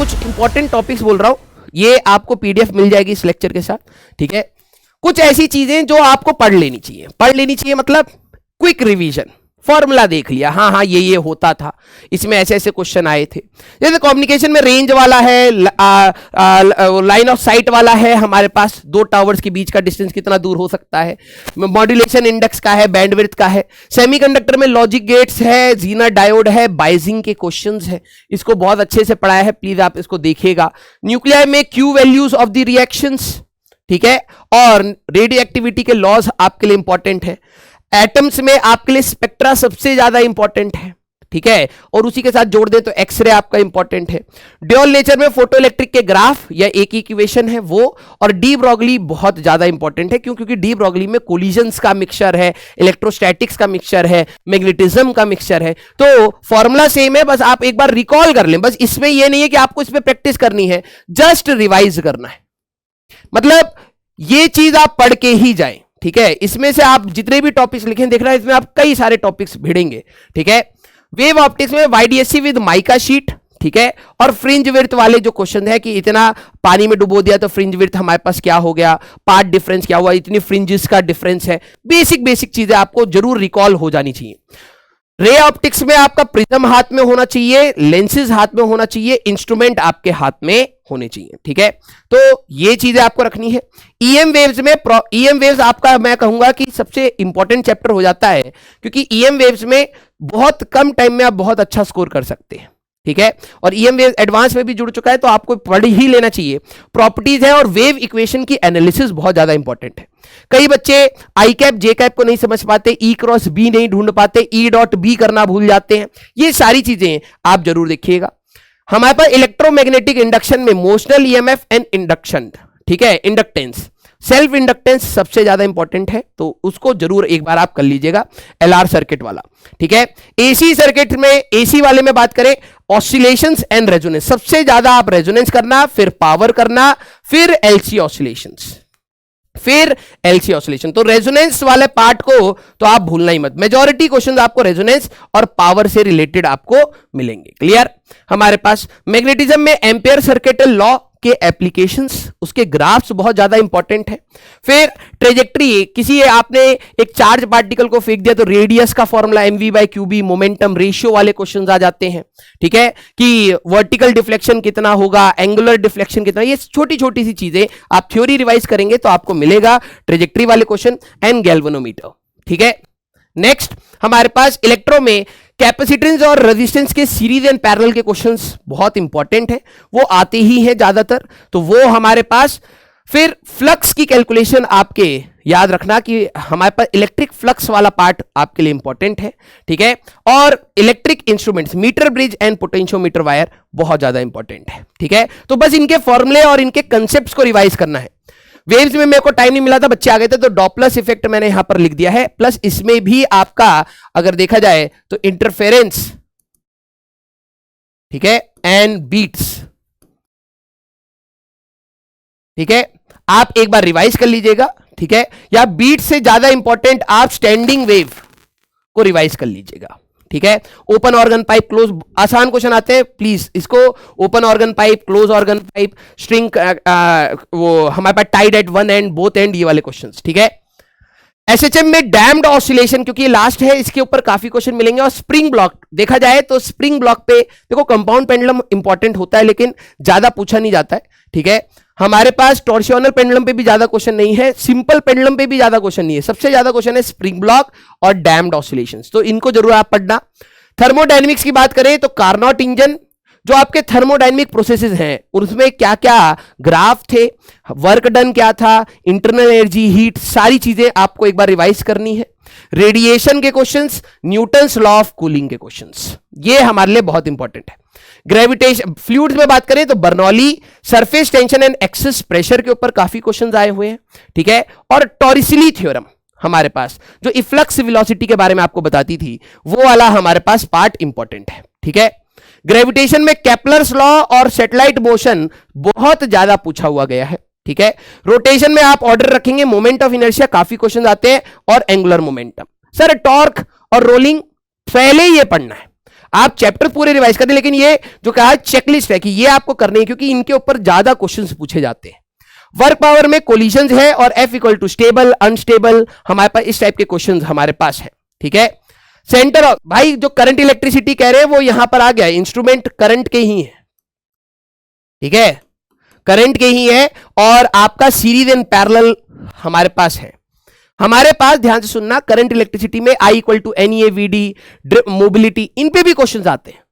कुछ important topics बोल रहा हूं, ये आपको पीडीएफ मिल जाएगी इस लेक्चर के साथ, ठीक है। कुछ ऐसी चीजें जो आपको पढ़ लेनी चाहिए मतलब क्विक रिवीजन, फॉर्मूला देख लिया, हाँ हाँ ये होता था, इसमें ऐसे ऐसे क्वेश्चन आए थे। जैसे कम्युनिकेशन में रेंज वाला है, लाइन ऑफ साइट वाला है, हमारे पास दो टावर्स के बीच का डिस्टेंस कितना दूर हो सकता है, मॉड्यूलेशन इंडेक्स का है, बैंडविड्थ का है। सेमीकंडक्टर में लॉजिक गेट्स है, जीनर डायोड है, बाइजिंग के क्वेश्चंस है, इसको बहुत अच्छे से पढ़ाया है, प्लीज आप इसको देखिएगा। न्यूक्लियर में Q values of the reactions, ठीक है, और रेडियो एक्टिविटी के लॉज आपके लिए इंपॉर्टेंट है। एटम्स में आपके लिए स्पेक्ट्रा सबसे ज्यादा इंपॉर्टेंट है, ठीक है, और उसी के साथ जोड़ दे तो एक्सरे आपका इंपॉर्टेंट है। ड्यूअल नेचर में फोटो इलेक्ट्रिक के ग्राफ या एक इक्वेशन है वो, और डी ब्रॉगली बहुत ज्यादा इंपॉर्टेंट है क्योंकि डी ब्रॉगली में कोलिजन्स का मिक्सचर है, इलेक्ट्रोस्टैटिक्स का मिक्सचर है, मैग्नेटिज्म का मिक्सचर है। तो फॉर्मूला सेम है, बस आप एक बार रिकॉल कर लें, बस इसमें यह नहीं है कि आपको इसमें प्रैक्टिस करनी है, जस्ट रिवाइज करना है, मतलब ये चीज आप पढ़ के ही जाएं, ठीक है। इसमें से आप जितने भी टॉपिक्स लिखे देख रहे हैं, इसमें आप कई सारे टॉपिक्स भिड़ेंगे, ठीक है। वेव ऑप्टिक्स में वाईडीएससी विद माइका शीट, ठीक है, और फ्रिंज विड्थ वाले जो क्वेश्चन है कि इतना पानी में डुबो दिया तो फ्रिंज विड्थ हमारे पास क्या हो गया, पार्ट डिफरेंस क्या हुआ, इतनी फ्रिंजेस का डिफरेंस है, बेसिक चीजें आपको जरूर रिकॉल हो जानी चाहिए। रे ऑप्टिक्स में आपका प्रिज्म हाथ में होना चाहिए, लेंसेज हाथ में होना चाहिए, इंस्ट्रूमेंट आपके हाथ में होने चाहिए, ठीक है। तो ये चीजें आपको रखनी है। ईएम वेव्स में ईएम वेव्स आपका मैं कहूंगा कि सबसे इंपॉर्टेंट चैप्टर हो जाता है, क्योंकि ईएम वेव्स में बहुत कम टाइम में आप बहुत अच्छा स्कोर कर सकते हैं, ठीक है। और ईएम वेव एडवांस में भी जुड़ चुका है तो आपको पढ़ ही लेना चाहिए। प्रॉपर्टीज है और वेव इक्वेशन की एनालिसिस बहुत ज्यादा इंपॉर्टेंट है। कई बच्चे आई कैप जे कैप को नहीं समझ पाते, ई क्रॉस बी नहीं ढूंढ पाते, ई डॉट बी करना भूल जाते हैं, ये सारी चीजें आप जरूर देखिएगा। हमारे पास इलेक्ट्रोमैग्नेटिक इंडक्शन में मोशनल ईएमएफ एंड इंडक्शन, ठीक है, इंडक्टेंस, सेल्फ इंडक्टेंस सबसे ज्यादा इंपॉर्टेंट है, तो उसको जरूर एक बार आप कर लीजिएगा, एलआर सर्किट वाला, ठीक है। एसी सर्किट में, एसी वाले में बात करें, ऑसिलेशंस एंड रेजोनेंस, सबसे ज्यादा आप रेजोनेंस करना, फिर पावर करना, फिर एलसी ऑसिलेशंस, फिर एलसी ऑसिलेशन। तो रेजोनेंस वाले पार्ट को तो आप भूलना ही मत, मेजॉरिटी क्वेश्चंस आपको रेजोनेंस और पावर से रिलेटेड आपको मिलेंगे, क्लियर। हमारे पास मैग्नेटिज्म में एम्पियर सर्किट लॉ के एप्लीकेशंस, उसके ग्राफ्स बहुत ज्यादा इंपॉर्टेंट है। फिर ट्रेजेक्ट्री, किसी आपने एक चार्ज पार्टिकल को फेंक दिया तो रेडियस का फॉर्मूला mv/qb, मोमेंटम रेशियो वाले क्वेश्चंस आ जाते हैं, ठीक है, कि वर्टिकल डिफ्लेक्शन कितना होगा, एंगुलर डिफ्लेक्शन कितना, ये छोटी छोटी सी चीजें आप थ्योरी रिवाइज करेंगे तो आपको मिलेगा ट्रेजेक्ट्री वाले क्वेश्चन एंड गैल्वेनोमीटर, ठीक है। नेक्स्ट हमारे पास इलेक्ट्रो में कैपेसिटेंस और रेजिस्टेंस के सीरीज एंड पैरेलल के क्वेश्चंस बहुत इंपॉर्टेंट हैं, वो आते ही हैं ज्यादातर, तो वो हमारे पास। फिर फ्लक्स की कैलकुलेशन आपके याद रखना कि हमारे पास इलेक्ट्रिक फ्लक्स वाला पार्ट आपके लिए इंपॉर्टेंट है, ठीक है। और electric instruments, meter bridge and potentiometer wire बहुत ज्यादा इंपॉर्टेंट है, ठीक है। तो बस इनके फॉर्मूले और इनके कंसेप्ट्स को रिवाइज करना है। वेव्स में मेरे को टाइम नहीं मिला था, बच्चे आ गए थे, तो डॉपलर इफेक्ट मैंने यहां पर लिख दिया है, प्लस इसमें भी आपका अगर देखा जाए तो इंटरफेरेंस, ठीक है, एंड बीट्स, ठीक है, आप एक बार रिवाइज कर लीजिएगा, ठीक है। या बीट से ज्यादा इंपॉर्टेंट आप स्टैंडिंग वेव को रिवाइज कर लीजिएगा, ठीक है। ओपन ऑर्गन पाइप, क्लोज, आसान क्वेश्चन आते हैं, प्लीज इसको open organ pipe, close organ pipe, string, वो हमारे पास tied at one end both end, ये वाले क्वेश्चंस, ठीक है। एसएचएम में डैम्ड ऑसिलेशन, क्योंकि ये लास्ट है, इसके ऊपर काफी क्वेश्चन मिलेंगे। और स्प्रिंग ब्लॉक देखा जाए तो स्प्रिंग ब्लॉक पे देखो कंपाउंड पेंडुलम इंपॉर्टेंट होता है लेकिन ज्यादा पूछा नहीं जाता है, ठीक है। हमारे पास टॉर्सियोनल पेंडुलम पे भी ज्यादा क्वेश्चन नहीं है, सिंपल पेंडुलम पे भी ज्यादा क्वेश्चन नहीं है, सबसे ज्यादा क्वेश्चन है स्प्रिंग ब्लॉक और डैम्ड ऑसिलेशंस, तो इनको जरूर आप पढ़ना। थर्मोडायनेमिक्स की बात करें तो कार्नोट इंजन, जो आपके थर्मोडायनेमिक प्रोसेसेस हैं उसमें क्या क्या ग्राफ थे, वर्क डन क्या था, इंटरनल एनर्जी, हीट, सारी चीजें आपको एक बार रिवाइज करनी है। रेडिएशन के questions, Newton's law of cooling के क्वेश्चंस, ये हमारे लिए बहुत इंपॉर्टेंट है। ग्रेविटेशन, फ्लूइड्स में बात करें तो Bernoulli, surface tension and excess pressure के ऊपर काफी क्वेश्चंस आए हुए हैं, ठीक है। और टॉरिसली थ्योरम हमारे पास जो इफ्लक्स वेलोसिटी के बारे में आपको बताती थी, वो वाला हमारे पास पार्ट इंपॉर्टेंट है, ठीक है। ग्रेविटेशन में केपलर्स लॉ और सैटेलाइट मोशन बहुत ज्यादा पूछा हुआ गया है, ठीक है। रोटेशन में आप ऑर्डर रखेंगे, मोमेंट ऑफ इनर्शिया काफी क्वेश्चन आते हैं, और एंगुलर मोमेंटम। सर टॉर्क और रोलिंग पहले ये पढ़ना है, आप चैप्टर पूरे रिवाइज कर दें, लेकिन ये जो कहा चेकलिस्ट है कि ये आपको करनी है, क्योंकि इनके ऊपर ज्यादा क्वेश्चंस पूछे जाते हैं। वर्क पावर में कोलिजन्स है और F equal to stable unstable, हमारे पास इस टाइप के क्वेश्चंस हमारे पास है, ठीक है। सेंटर ऑफ, भाई जो करंट इलेक्ट्रिसिटी कह रहे हैं वो यहां पर आ गया, इंस्ट्रूमेंट करंट के ही है, ठीक है, करंट के ही है। और आपका सीरीज एंड पैरेलल हमारे पास है। हमारे पास ध्यान से सुनना, करंट इलेक्ट्रिसिटी में I equal to NEAVD, mobility, इन पे भी क्वेश्चंस आते हैं।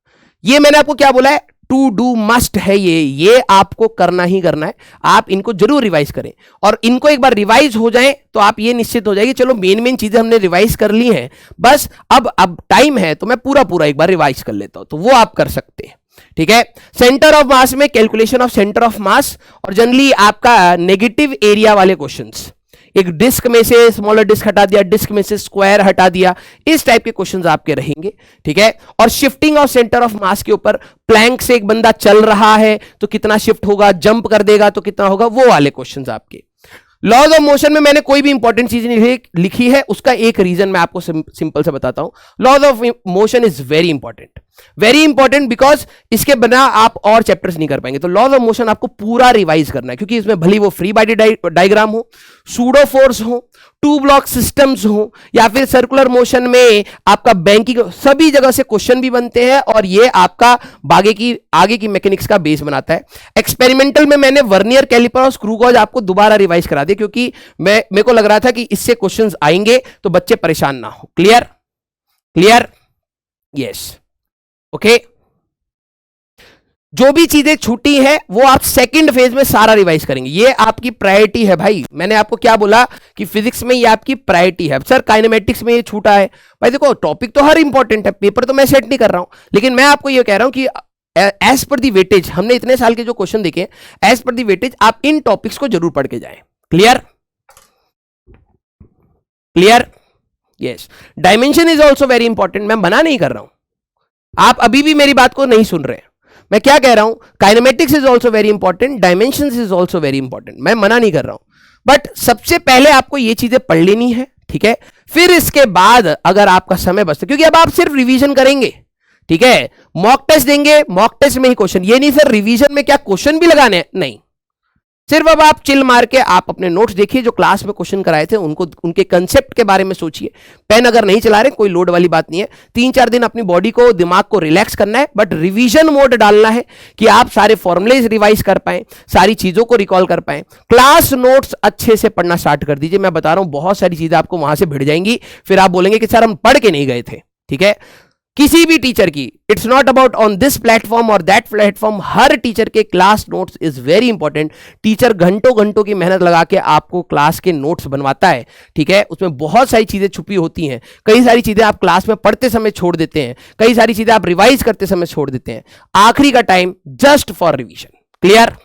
ये मैंने आपको क्या बोला है, टू डू मस्ट है, ये आपको करना ही करना है। आप इनको जरूर रिवाइज करें, और इनको एक बार रिवाइज हो जाए तो आप ये निश्चित हो जाएगी चलो मेन चीजें हमने रिवाइज कर ली हैं, बस अब टाइम है तो मैं पूरा एक बार रिवाइज कर लेता हूं, तो वो आप कर सकते हैं, ठीक है। सेंटर ऑफ मास में calculation of centre of mass, और जनरली आपका नेगेटिव एरिया वाले क्वेश्चंस, एक डिस्क में से स्मॉलर डिस्क हटा दिया, डिस्क में से स्क्वायर हटा दिया, इस टाइप के क्वेश्चंस आपके रहेंगे, ठीक है। और shifting of centre of mass के ऊपर, प्लैंक से एक बंदा चल रहा है तो कितना शिफ्ट होगा, जंप कर देगा तो कितना होगा, वो वाले क्वेश्चंस आपके। लॉज ऑफ मोशन में मैंने कोई भी इंपॉर्टेंट चीज नहीं लिखी है, उसका एक रीजन मैं आपको सिंपल से बताता हूं। Laws of motion is very important because इसके बिना आप और चैप्टर्स नहीं कर पाएंगे। तो लॉज ऑफ मोशन आपको पूरा रिवाइज करना है, क्योंकि इसमें भले वो फ्री बॉडी डायग्राम हो, सूडो फोर्स हो, टू ब्लॉक सिस्टम्स हो, या फिर सर्कुलर मोशन में आपका बैंकिंग, सभी जगह से क्वेश्चन भी बनते हैं, और ये आपका आगे की मैकेनिक्स का बेस बनाता है। एक्सपेरिमेंटल में मैंने वर्नियर कैलिपर और स्क्रू गॉज आपको दोबारा रिवाइज करा दिया, क्योंकि मेरे को लग रहा था कि इससे क्वेश्चंस आएंगे तो बच्चे परेशान ना हो। Clear, yes, okay. जो भी चीजें छूटी है वो आप सेकंड फेज में सारा रिवाइज करेंगे, ये आपकी प्रायोरिटी है भाई। मैंने आपको क्या बोला कि फिजिक्स में ये आपकी प्रायोरिटी है। सर काइनेमेटिक्स में ये छूटा है, भाई देखो टॉपिक तो हर इंपॉर्टेंट है, पेपर तो मैं सेट नहीं कर रहा हूं, लेकिन मैं आपको ये कह रहा हूं कि एज पर दी वेटेज, हमने इतने साल के जो क्वेश्चन देखे, एज पर दी वेटेज आप इन टॉपिक्स को जरूर पढ़ के जाएं। Clear, yes. Dimension is also very important, मैं मना नहीं कर रहा हूं, आप अभी भी मेरी बात को नहीं सुन रहे। मैं क्या कह रहा हूं, kinematics is also very important, dimensions is also very important, मैं मना नहीं कर रहा हूं, बट सबसे पहले आपको ये चीजें पढ़ लेनी है, ठीक है। फिर इसके बाद अगर आपका समय बचता, क्योंकि अब आप सिर्फ रिवीजन करेंगे, ठीक है, मॉक टेस्ट देंगे, मॉक टेस्ट में ही क्वेश्चन, ये नहीं सर रिवीजन में क्या क्वेश्चन भी लगाने हैं, नहीं, सिर्फ अब आप चिल मार के आप अपने नोट्स देखिए, जो क्लास में क्वेश्चन कराए थे उनको, उनके कंसेप्ट के बारे में सोचिए। पेन अगर नहीं चला रहे, कोई लोड वाली बात नहीं है, 3-4 दिन अपनी बॉडी को, दिमाग को रिलैक्स करना है, बट रिवीजन मोड डालना है कि आप सारे फॉर्मुलेज रिवाइज कर पाएं, सारी चीजों को रिकॉल कर पाएं। क्लास नोट्स अच्छे से पढ़ना स्टार्ट कर दीजिए, मैं बता रहा हूं बहुत सारी चीजें आपको वहां से भिड़ जाएंगी, फिर आप बोलेंगे कि सर हम पढ़ के नहीं गए थे, ठीक है। किसी भी टीचर की, it's not about on this platform और दैट प्लेटफॉर्म, हर टीचर के class notes is very important. Teacher घंटों की मेहनत लगा के आपको क्लास के नोट्स बनवाता है, ठीक है, उसमें बहुत सारी चीजें छुपी होती हैं, कई सारी चीजें आप क्लास में पढ़ते समय छोड़ देते हैं, कई सारी चीजें आप रिवाइज करते समय छोड़ देते हैं। आखिरी का time just for revision. Clear,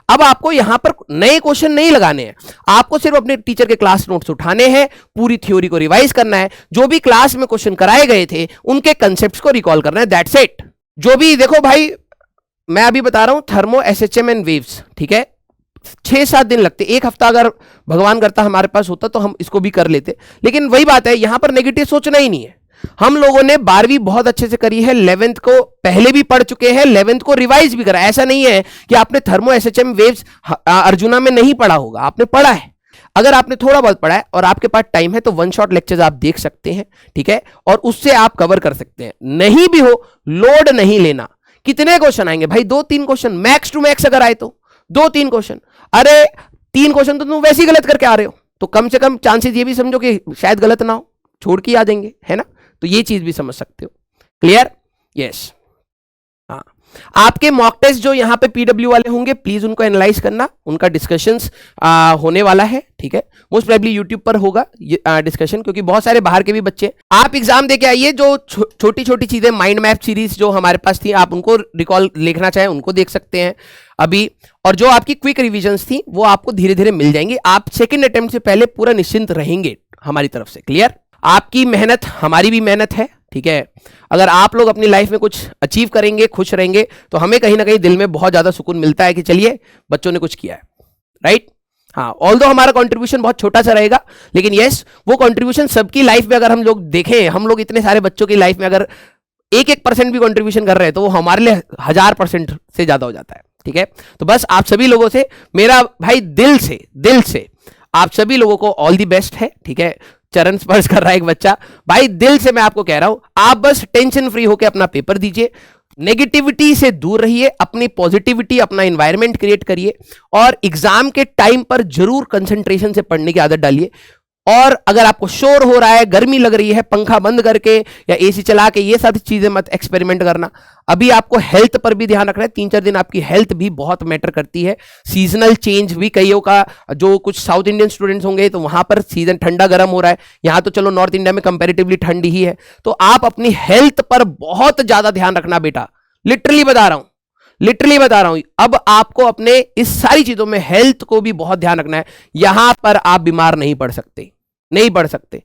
अब आपको यहां पर नए क्वेश्चन नहीं लगाने हैं, आपको सिर्फ अपने टीचर के क्लास नोट्स उठाने हैं, पूरी थ्योरी को रिवाइज करना है, जो भी क्लास में क्वेश्चन कराए गए थे उनके कंसेप्ट्स को रिकॉल करना है, दैट्स इट। जो भी देखो भाई, मैं अभी बता रहा हूं थर्मो SHM एंड वेव्स, ठीक है, 6-7 दिन लगते, एक हफ्ता अगर भगवान करता हमारे पास होता तो हम इसको भी कर लेते, लेकिन वही बात है, यहां पर नेगेटिव सोचना ही नहीं है। हम लोगों ने 12वीं बहुत अच्छे से करी है, 11th को पहले भी पढ़ चुके हैं, 11th को रिवाइज भी करा। ऐसा नहीं है कि आपने थर्मो SHM वेव्स अर्जुना में नहीं पढ़ा होगा, आपने पढ़ा है। अगर आपने थोड़ा बहुत पढ़ा है और आपके पास टाइम है तो वन शॉट लेक्चर्स आप देख सकते हैं, ठीक है, और उससे आप कवर कर सकते हैं। नहीं भी हो, लोड नहीं लेना। कितने क्वेश्चन आएंगे भाई, 2-3 क्वेश्चन मैक्स टू मैक्स, अगर आए तो 2-3 क्वेश्चन। अरे 3 क्वेश्चन तो तुम वैसे ही गलत करके आ रहे हो, तो कम से कम चांसेस ये भी समझो कि शायद गलत ना हो, छोड़ के आ जाएंगे, है ना, तो ये चीज भी समझ सकते हो। Clear, yes. हाँ, आपके मॉक टेस्ट जो यहाँ पे PW वाले होंगे, प्लीज उनको एनालाइज करना, उनका डिस्कशंस होने वाला है, ठीक है, मोस्ट प्रोबेबली यूट्यूब पर होगा डिस्कशन, क्योंकि बहुत सारे बाहर के भी बच्चे। आप एग्जाम देके आइए, जो छोटी छोटी चीजें, माइंड मैप सीरीज जो हमारे पास थी, आप उनको रिकॉल लिखना चाहें उनको देख सकते हैं अभी, और जो आपकी क्विक रिविजन्स थी वो आपको धीरे धीरे मिल जाएंगी। आप सेकेंड अटेम्प्ट से पहले पूरा निश्चिंत रहेंगे हमारी तरफ से। क्लियर, आपकी मेहनत हमारी भी मेहनत है, ठीक है। अगर आप लोग अपनी लाइफ में कुछ अचीव करेंगे, खुश रहेंगे, तो हमें कहीं ना कहीं दिल में बहुत ज्यादा सुकून मिलता है कि चलिए बच्चों ने कुछ किया है, राइट। हाँ, ऑल्दो हमारा कंट्रीब्यूशन बहुत छोटा सा रहेगा, लेकिन यस, वो कंट्रीब्यूशन सबकी लाइफ में अगर हम लोग देखें, हम लोग इतने सारे बच्चों की लाइफ में अगर 1% भी कंट्रीब्यूशन कर रहे हैं तो वो हमारे लिए 1000% से ज्यादा हो जाता है। ठीक है, तो बस आप सभी लोगों से मेरा भाई दिल से आप सभी लोगों को ऑल दी बेस्ट है। ठीक है, चरण स्पर्श कर रहा है एक बच्चा, भाई दिल से मैं आपको कह रहा हूं, आप बस टेंशन फ्री होकर अपना पेपर दीजिए, नेगेटिविटी से दूर रहिए, अपनी पॉजिटिविटी, अपना एनवायरनमेंट क्रिएट करिए और एग्जाम के टाइम पर जरूर कंसंट्रेशन से पढ़ने की आदत डालिए। और अगर आपको शोर हो रहा है, गर्मी लग रही है, पंखा बंद करके या एसी चला के ये सब चीजें मत एक्सपेरिमेंट करना। अभी आपको हेल्थ पर भी ध्यान रखना है, 3-4 दिन आपकी हेल्थ भी बहुत मैटर करती है। सीजनल चेंज भी कईयों का, जो कुछ साउथ इंडियन स्टूडेंट्स होंगे तो वहां पर सीजन ठंडा गर्म हो रहा है, यहां तो चलो नॉर्थ इंडिया में कंपेरेटिवली ठंडी ही है, तो आप अपनी हेल्थ पर बहुत ज्यादा ध्यान रखना बेटा, लिटरली बता रहा हूं। अब आपको अपने इस सारी चीजों में हेल्थ को भी बहुत ध्यान रखना है, यहां पर आप बीमार नहीं पड़ सकते।